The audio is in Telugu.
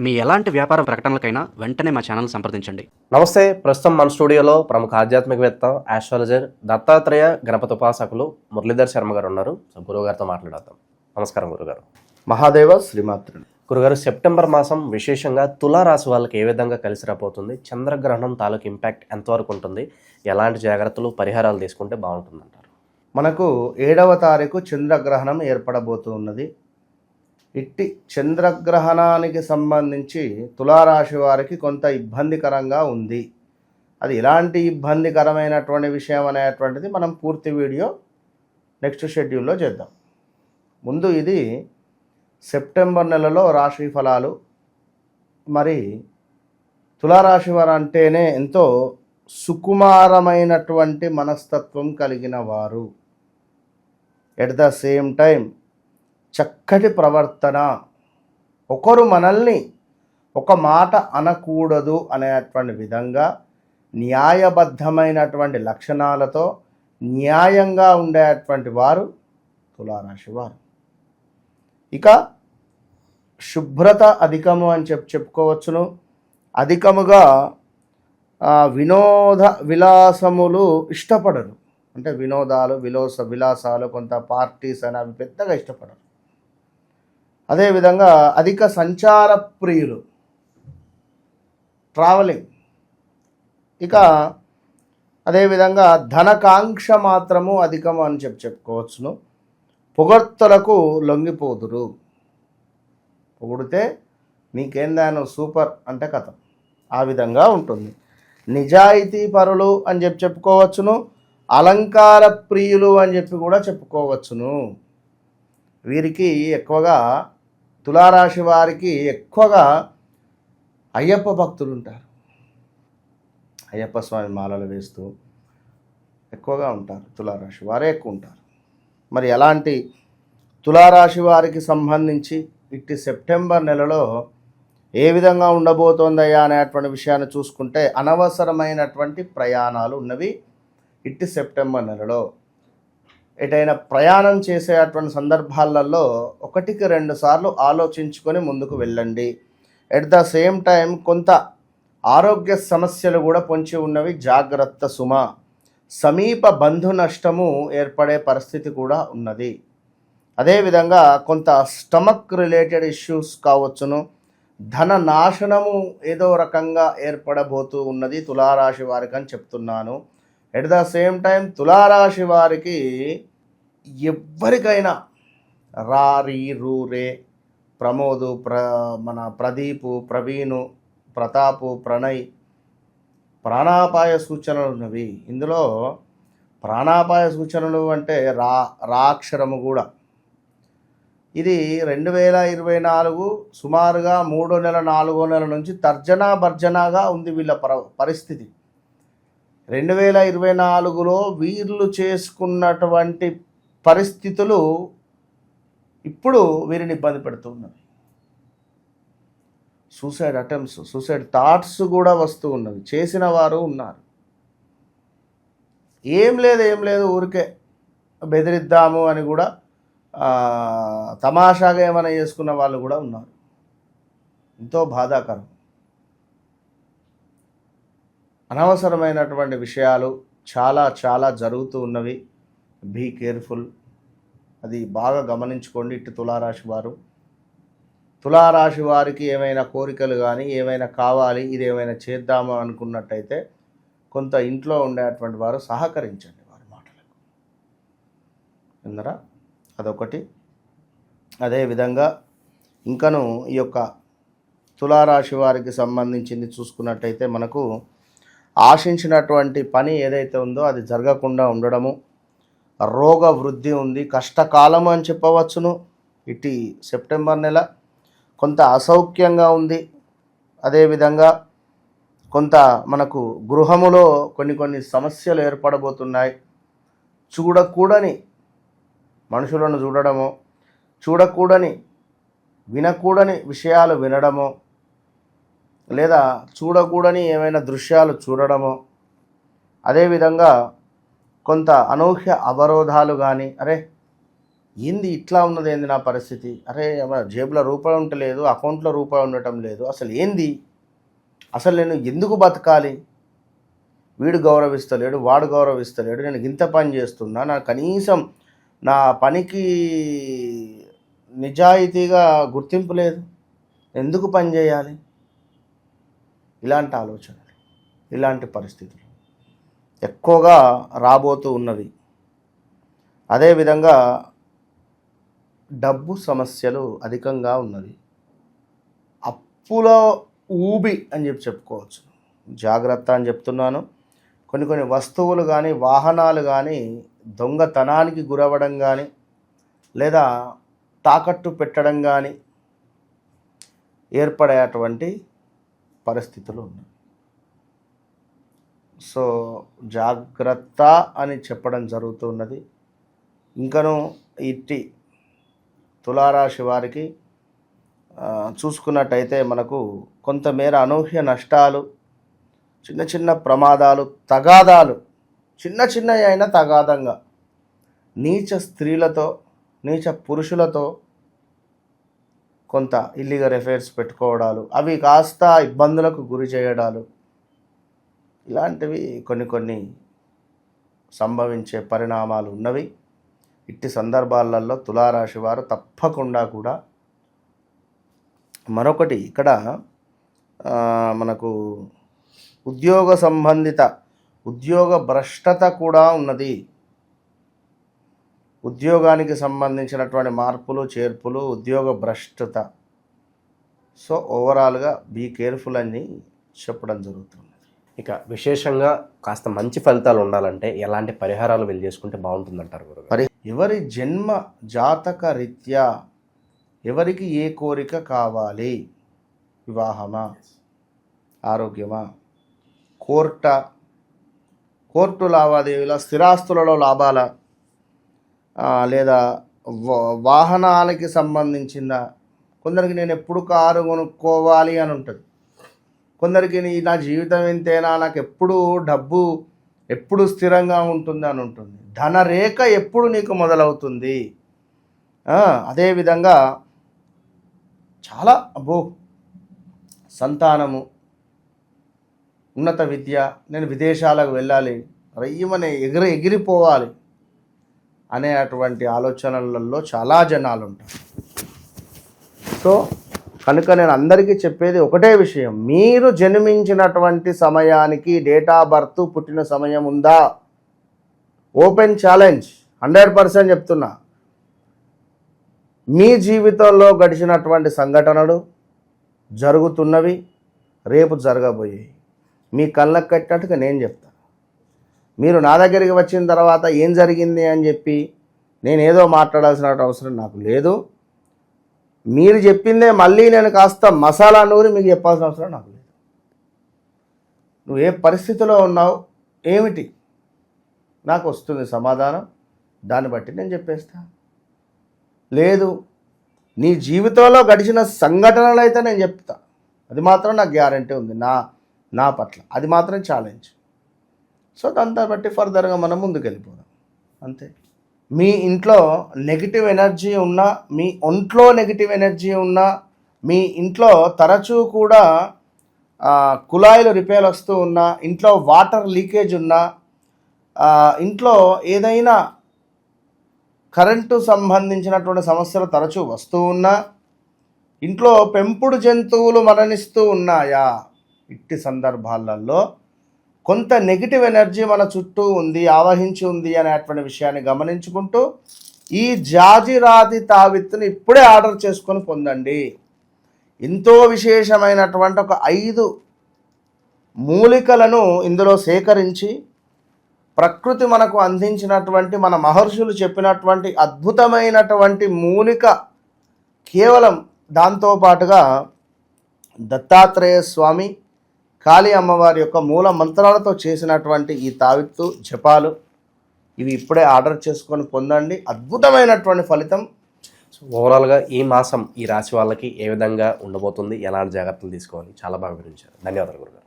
మీ ఎలాంటి వ్యాపార ప్రకటనలకైనా వెంటనే మా ఛానల్ సంప్రదించండి. నమస్తే. ప్రస్తుతం మన స్టూడియోలో ప్రముఖ ఆధ్యాత్మికవేత్త, ఆస్ట్రాలజర్, దత్తాత్రేయ గణపతి ఉపాసకులు మురళీధర్ శర్మ గారు ఉన్నారు. గురువు గారితో మాట్లాడదాం. నమస్కారం గురుగారు. మహాదేవ శ్రీమాత్రుడు. గురుగారు, సెప్టెంబర్ మాసం విశేషంగా తులారాశి వాళ్ళకి ఏ విధంగా కలిసి రాబోతుంది? చంద్రగ్రహణం తాలూకు ఇంపాక్ట్ ఎంతవరకు ఉంటుంది? ఎలాంటి జాగ్రత్తలు, పరిహారాలు తీసుకుంటే బాగుంటుందంటారు? మనకు 7వ తారీఖు చంద్రగ్రహణం ఏర్పడబోతున్నది. ఇట్టి చంద్రగ్రహణానికి సంబంధించి తులారాశి వారికి కొంత ఇబ్బందికరంగా ఉంది. అది ఎలాంటి ఇబ్బందికరమైనటువంటి విషయం అనేటువంటిది మనం పూర్తి వీడియో నెక్స్ట్ షెడ్యూల్లో చేద్దాం. ముందు ఇది సెప్టెంబర్ నెలలో రాశి ఫలాలు. మరి తులారాశి వారు అంటేనే ఎంతో సుకుమారమైనటువంటి మనస్తత్వం కలిగిన వారు. ఎట్ ద సేమ్ టైం చక్కటి ప్రవర్తన. ఒకరు మనల్ని ఒక మాట అనకూడదు అనేటువంటి విధంగా న్యాయబద్ధమైనటువంటి లక్షణాలతో న్యాయంగా ఉండేటువంటి వారు తులారాశి వారు. ఇక శుభ్రత అధికము అని చెప్పుకోవచ్చును. అధికముగా వినోద విలాసములు ఇష్టపడరు. అంటే వినోదాలు, విలాసాలు, కొంత పార్టీస్ అని అవి పెద్దగా ఇష్టపడరు. అదేవిధంగా అధిక సంచార ప్రియులు, ట్రావెలింగ్. ఇక అదేవిధంగా ధనకాంక్ష మాత్రము అధికము అని చెప్పుకోవచ్చును. పొగడ్తలకు లొంగిపోదురు. పొగిడితే నీకేందాను సూపర్ అంటే కథం, ఆ విధంగా ఉంటుంది. నిజాయితీ పరులు అని చెప్పుకోవచ్చును. అలంకార ప్రియులు అని కూడా చెప్పుకోవచ్చును. వీరికి ఎక్కువగా, తులారాశి వారికి ఎక్కువగా అయ్యప్ప భక్తులు ఉంటారు. అయ్యప్ప స్వామి మాలలు వేస్తూ ఎక్కువగా ఉంటారు. తులారాశి వారే ఎక్కువ ఉంటారు. మరి అలాంటి తులారాశి వారికి సంబంధించి ఇట్టి సెప్టెంబర్ నెలలో ఏ విధంగా ఉండబోతోందయ్యా అనేటువంటి విషయాన్ని చూసుకుంటే, అనవసరమైనటువంటి ప్రయాణాలు ఉన్నవి ఇట్టి సెప్టెంబర్ నెలలో. ఎటైనా ప్రయాణం చేసేటువంటి సందర్భాలలో 1-2 సార్లు ఆలోచించుకొని ముందుకు వెళ్ళండి. ఎట్ ద సేమ్ టైం కొంత ఆరోగ్య సమస్యలు కూడా పొంచి ఉన్నవి, జాగ్రత్త సుమ. సమీప బంధు నష్టము ఏర్పడే పరిస్థితి కూడా ఉన్నది. అదేవిధంగా కొంత స్టమక్ రిలేటెడ్ ఇష్యూస్ కావచ్చును. ధన నాశనము ఏదో రకంగా ఏర్పడబోతూ ఉన్నది తులారాశి వారికి అని చెప్తున్నాను. ఎట్ ద సేమ్ టైం తులారాశి వారికి ఎవ్వరికైనా రారి, రూరే, ప్రమోదు, మన ప్రదీపు, ప్రవీణు, ప్రతాపు, ప్రణయ్ ప్రాణాపాయ సూచనలు ఉన్నవి. ఇందులో ప్రాణాపాయ సూచనలు అంటే రాక్షరము కూడా. ఇది 2024 సుమారుగా 3వ నెల 4వ నెల నుంచి తర్జనా భర్జనాగా ఉంది వీళ్ళ పరిస్థితి. 2024లో వీళ్ళు చేసుకున్నటువంటి పరిస్థితులు ఇప్పుడు వీరిని ఇబ్బంది పెడుతున్నవి. సూసైడ్ అటెంప్ట్స్, సూసైడ్ థాట్స్ కూడా వస్తూ ఉన్నవి. చేసిన వారు ఉన్నారు. ఏం లేదు ఊరికే బెదిరిద్దాము అని కూడా తమాషాగా ఏమైనా చేసుకున్న వాళ్ళు కూడా ఉన్నారు. ఎంతో బాధాకరం. అనవసరమైనటువంటి విషయాలు చాలా జరుగుతూ ఉన్నవి. Be careful. అది బాగా గమనించుకోండి. ఇటు తులారాశి వారు, తులారాశి వారికి ఏమైనా కోరికలు కానీ ఏమైనా కావాలి, ఇది ఏమైనా చేద్దాము అనుకున్నట్టయితే కొంత ఇంట్లో ఉండేటువంటి వారు సహకరించండి వారి మాటలకు. ఎందరా అదొకటి. అదేవిధంగా ఇంకను ఈ యొక్క తులారాశి వారికి సంబంధించింది చూసుకున్నట్టయితే మనకు ఆశించినటువంటి పని ఏదైతే ఉందో అది జరగకుండా ఉండడము, రోగ వృద్ధి ఉంది, కష్టకాలము అని చెప్పవచ్చును. ఇటు సెప్టెంబర్ నెల కొంత అసౌఖ్యంగా ఉంది. అదేవిధంగా కొంత మనకు గృహములో కొన్ని సమస్యలు ఏర్పడబోతున్నాయి. చూడకూడని మనుషులను చూడడము, చూడకూడని వినకూడని విషయాలు వినడము, లేదా చూడకూడని ఏమైనా దృశ్యాలు చూడడము, అదేవిధంగా కొంత అనూహ్య అవరోధాలు కానీ, అరే ఏంది ఇట్లా ఉన్నది, ఏంది నా పరిస్థితి, అరే మన జేబులో రూపాయి ఉండలేదు, అకౌంట్లో రూపాయి ఉండటం లేదు, అసలు ఏంది, అసలు నేను ఎందుకు బతకాలి, వీడు గౌరవిస్తలేడు, వాడు గౌరవిస్తలేడు, నేను ఇంత పని చేస్తున్నా, నా కనీసం నా పనికి నిజాయితీగా గుర్తింపు లేదు, ఎందుకు పని చేయాలి, ఇలాంటి ఆలోచనలు, ఇలాంటి పరిస్థితులు ఎక్కువగా రాబోతూ ఉన్నవి. అదేవిధంగా డబ్బు సమస్యలు అధికంగా ఉన్నవి. అప్పుల ఊబి అని చెప్పుకోవచ్చు. జాగ్రత్త అని చెప్తున్నాను. కొన్ని వస్తువులు కానీ వాహనాలు కానీ దొంగతనానికి గురవ్వడం కానీ లేదా తాకట్టు పెట్టడం కానీ ఏర్పడేటువంటి పరిస్థితులు ఉన్నాయి. సో జాగ్రత్త అని చెప్పడం జరుగుతున్నది. ఇంకను ఇట్టి తులారాశి వారికి చూసుకున్నట్టయితే మనకు కొంతమేర అనూహ్య నష్టాలు, చిన్న చిన్న ప్రమాదాలు, తగాదాలు, చిన్న అయినా తగాదంగా నీచ స్త్రీలతో, నీచ పురుషులతో కొంత ఇల్లీగల్ అఫైర్స్ పెట్టుకోవడాలు, అవి కాస్త ఇబ్బందులకు గురి చేయడాలు, ఇలాంటివి కొన్ని సంభవించే పరిణామాలు ఉన్నవి. ఇట్టి సందర్భాలలో తులారాశి వారు తప్పకుండా కూడా మరొకటి ఇక్కడ మనకు ఉద్యోగ సంబంధిత ఉద్యోగ భ్రష్టత కూడా ఉన్నది. ఉద్యోగానికి సంబంధించినటువంటి మార్పులు చేర్పులు, ఉద్యోగ భ్రష్టత. సో ఓవరాల్గా బీ కేర్ఫుల్ అని చెప్పడం జరుగుతుంది. ఇక విశేషంగా కాస్త మంచి ఫలితాలు ఉండాలంటే ఎలాంటి పరిహారాలు వీళ్ళు చేసుకుంటే బాగుంటుందంటారు గురుగారు? ఎవరి జన్మ జాతక రీత్యా ఎవరికి ఏ కోరిక కావాలి, వివాహమా, ఆరోగ్యమా, కోర్టు లావాదేవీల, స్థిరాస్తులలో లాభాల, లేదా వాహనాలకి సంబంధించిన, కొందరికి నేను ఎప్పుడు కారు కొనుక్కోవాలి అని ఉంటుంది, కొందరికి నా జీవితం ఎంతైనా, నాకు ఎప్పుడు డబ్బు ఎప్పుడు స్థిరంగా ఉంటుంది అని ఉంటుంది, ధనరేఖ ఎప్పుడు నీకు మొదలవుతుంది. అదేవిధంగా చాలా సంతానము, ఉన్నత విద్య, నేను విదేశాలకు వెళ్ళాలి, రయ్యమని ఎగిరిపోవాలి అనేటువంటి ఆలోచనలలో చాలా జనాలు ఉంటారు. సో కనుక నేను అందరికీ చెప్పేది ఒకటే విషయం, మీరు జన్మించినటువంటి సమయానికి డేట్ ఆఫ్ బర్త్, పుట్టిన సమయం ఉందా? ఓపెన్ ఛాలెంజ్, 100% చెప్తున్నా. మీ జీవితంలో గడిచినటువంటి సంఘటనలు, జరుగుతున్నవి, రేపు జరగబోయేవి మీ కళ్ళకు కట్టినట్టుగా నేను చెప్తా. మీరు నా దగ్గరికి వచ్చిన తర్వాత ఏం జరిగింది అని చెప్పి నేనేదో మాట్లాడాల్సిన అవసరం నాకు లేదు. మీరు చెప్పిందే మళ్ళీ నేను కాస్త మసాలా నూరి మీకు చెప్పాల్సిన అవసరం నాకు లేదు. నువ్వు ఏ పరిస్థితిలో ఉన్నావు, ఏమిటి, నాకు వస్తుంది సమాధానం, దాన్ని బట్టి నేను చెప్పేస్తా. లేదు నీ జీవితంలో గడిచిన సంఘటనలు అయితే నేను చెప్తా, అది మాత్రం నాకు గ్యారంటీ ఉంది నా పట్ల, అది మాత్రం ఛాలెంజ్. సో దాంతో బట్టి ఫర్దర్గా మనం ముందుకు వెళ్ళిపోదాం, అంతే. మీ ఇంట్లో నెగిటివ్ ఎనర్జీ ఉన్నా, మీ ఒంట్లో నెగిటివ్ ఎనర్జీ ఉన్నా, మీ ఇంట్లో తరచూ కూడా కుళాయిలు రిపేర్ వస్తూ ఉన్నా, ఇంట్లో వాటర్ లీకేజ్ ఉన్నా, ఇంట్లో ఏదైనా కరెంటు సంబంధించినటువంటి సమస్యలు తరచూ వస్తూ ఉన్నా, ఇంట్లో పెంపుడు జంతువులు మరణిస్తూ ఉన్నాయా, ఇట్టి సందర్భాలలో కొంత నెగిటివ్ ఎనర్జీ మన చుట్టూ ఉంది, ఆవహించి ఉంది అనేటువంటి విషయాన్ని గమనించుకుంటూ ఈ జాజిరాతి తావిత్తుని ఇప్పుడే ఆర్డర్ చేసుకొని పొందండి. ఎంతో విశేషమైనటువంటి ఒక 5 మూలికలను ఇందులో సేకరించి ప్రకృతి మనకు అందించినటువంటి, మన మహర్షులు చెప్పినటువంటి అద్భుతమైనటువంటి మూలిక, కేవలం దాంతోపాటుగా దత్తాత్రేయ స్వామి, కాళీ అమ్మవారి యొక్క మూల మంత్రాలతో చేసినటువంటి ఈ తావిత్తు జపాలు, ఇవి ఇప్పుడే ఆర్డర్ చేసుకొని పొందండి. అద్భుతమైనటువంటి ఫలితం. ఓవరాల్గా ఈ మాసం ఈ రాశి వాళ్ళకి ఏ విధంగా ఉండబోతుంది, ఎలాంటి జాగ్రత్తలు తీసుకోవాలి, చాలా బాగా వివరించారు. ధన్యవాదాలు గురుగారు.